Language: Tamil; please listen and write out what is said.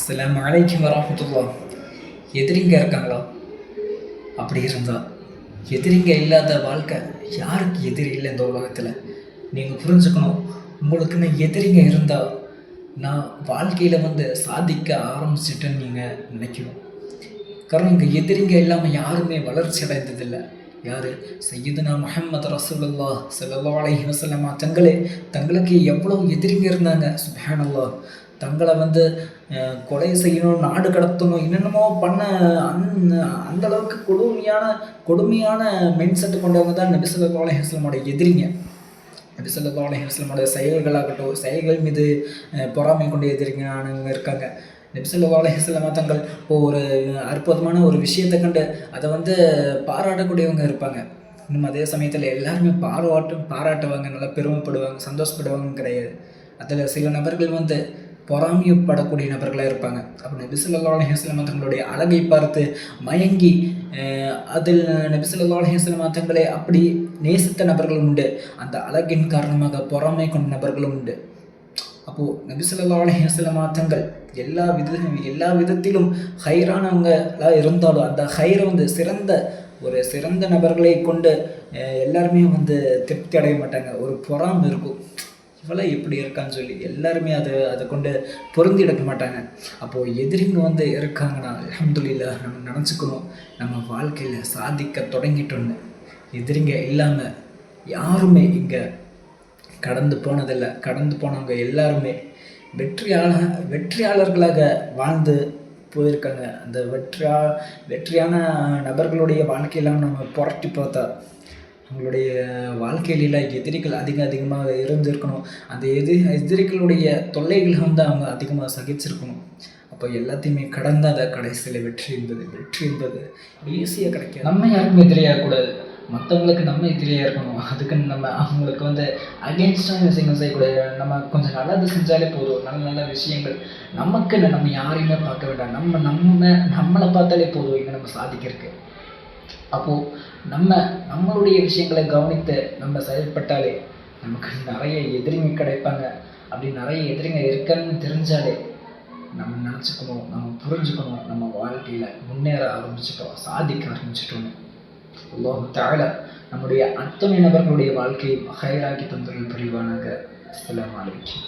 அஸ்ஸலாமு அலைக்கும் வரஹ்மத்துல்லாஹ். எதிரிங்க இருக்காங்களா? அப்படி இருந்தால் எதிரிங்க இல்லாத வாழ்க்கை யாருக்கு எதிரி இல்லை இந்த உலகத்தில்? நீங்கள் புரிஞ்சுக்கணும். உங்களுக்குன்னு எதிரிங்க இருந்தால் நான் வாழ்க்கையில் சாதிக்க ஆரம்பிச்சிட்டேன்னு நீங்கள் நினைக்கணும். காரணம் இங்கே எதிரிங்க இல்லாமல் யாருமே வளர்ச்சி அடைந்ததில்லை. யார்? சையதுனா முஹம்மது ரசூலுல்லாஹ் ஸல்லல்லாஹு அலைஹி வஸல்லம் தங்களுக்கு எவ்வளோ எதிரிங்க இருந்தாங்க. சுப்ஹானல்லாஹ். தங்களை கொலை செய்யணும், நாடு கடத்தணும், என்னென்னமோ பண்ண அந்த அளவுக்கு கொடுமையான மெயின் செட்டு கொண்டவங்க தான் நபி ஸல்லல்லாஹு அலைஹி வஸல்லமோட எதிரிங்க. நபி ஸல்லல்லாஹு அலைஹி வஸல்லமோட செயல்களாகட்டும், செயல்கள் மீது பொறாமை கொண்டு எதிரிங்களானவங்க இருக்காங்க. நபி ஸல்லல்லாஹு அலைஹி வஸல்லம் தங்கள் ஒரு அற்புதமான ஒரு விஷயத்தை கண்டு அதை பாராட்டக்கூடியவங்க இருப்பாங்க. இன்னும் அதே சமயத்தில் எல்லாருமே பாராட்டுவாங்க, நல்லா பெருமைப்படுவாங்க, சந்தோஷப்படுவாங்க கிடையாது. அதில் சில நபர்கள் பொறாமைப்படக்கூடிய நபர்களாக இருப்பாங்க. அப்போ நபி ஸல்லல்லாஹு அலைஹி வஸல்லம் தங்களுடைய அழகை பார்த்து மயங்கி அதில் நபி ஸல்லல்லாஹு அலைஹி வஸல்லம் தங்களை அப்படி நேசித்த நபர்களும் உண்டு. அந்த அழகின் காரணமாக பொறாமை கொண்ட நபர்களும் உண்டு. அப்போது நபி ஸல்லல்லாஹு அலைஹி வஸல்லம் தங்கள் எல்லா விதத்திலும் ஹைரானவங்களாக இருந்தாலும் அந்த ஹைரை சிறந்த நபர்களை கொண்டு எல்லாருமே திருப்தி அடைய மாட்டாங்க. ஒரு பொறாமை இருக்கும், இவெல்லாம் எப்படி இருக்கான்னு சொல்லி எல்லாருமே அதை கொண்டு பொருந்தி எடுக்க மாட்டாங்க. அப்போது எதிரிங்க இருக்காங்கன்னா அல்ஹம்துலில்லாஹ் நம்ம நினச்சிக்கணும், நம்ம வாழ்க்கையில் சாதிக்க தொடங்கிட்டோன்னு. எதிரிங்க இல்லாமல் யாருமே இங்கே கடந்து போனதில்லை. கடந்து போனவங்க எல்லாருமே வெற்றியாளர்களாக வாழ்ந்து போயிருக்காங்க. அந்த வெற்றியான நபர்களுடைய வாழ்க்கையெல்லாம் நம்ம புரட்டி பார்த்தா அவங்களுடைய வாழ்க்கையில எதிரிகள் அதிகமாக இருந்திருக்கணும். அந்த எதிரிகளுடைய தொல்லைகளை அவங்க அதிகமாக சகிச்சிருக்கணும். அப்போ எல்லாத்தையுமே கடந்த அதை கடைசியில் வெற்றி என்பது ஈஸியாக கிடைக்கும். நம்ம யாருக்கும் எதிரியாகக்கூடாது, மற்றவங்களுக்கு நம்ம எதிரியாக இருக்கணும். அதுக்குன்னு நம்ம அவங்களுக்கு அகென்ஸ்டான விஷயங்கள் செய்யக்கூடாது. நம்ம கொஞ்சம் நல்லது செஞ்சாலே போதும். நல்ல விஷயங்கள் நமக்குன்னு நம்ம யாரையுமே பார்க்க வேண்டாம். நம்மளை பார்த்தாலே போதும் இங்கே நம்ம சாதிக்கிறதுக்கு. அப்போது நம்மளுடைய விஷயங்களை கவனித்து நம்ம செயல்பட்டாலே நமக்கு நிறைய எதிரிங்க கிடைப்பாங்க. அப்படி நிறைய எதிரிங்க இருக்குன்னு தெரிஞ்சாலே நம்ம நினச்சிக்கணும், நம்ம புரிஞ்சுக்கணும், நம்ம வாழ்க்கையில் முன்னேற ஆரம்பிச்சிட்டோம், சாதிக்க ஆரம்பிச்சிட்டோன்னு. அல்லாஹ் தஆலா நம்முடைய அத்தனை நபர்களுடைய வாழ்க்கையை ஹைராக்கி தந்தருள் புரிவானாக. அஸ்ஸலாமு அலைக்கும்.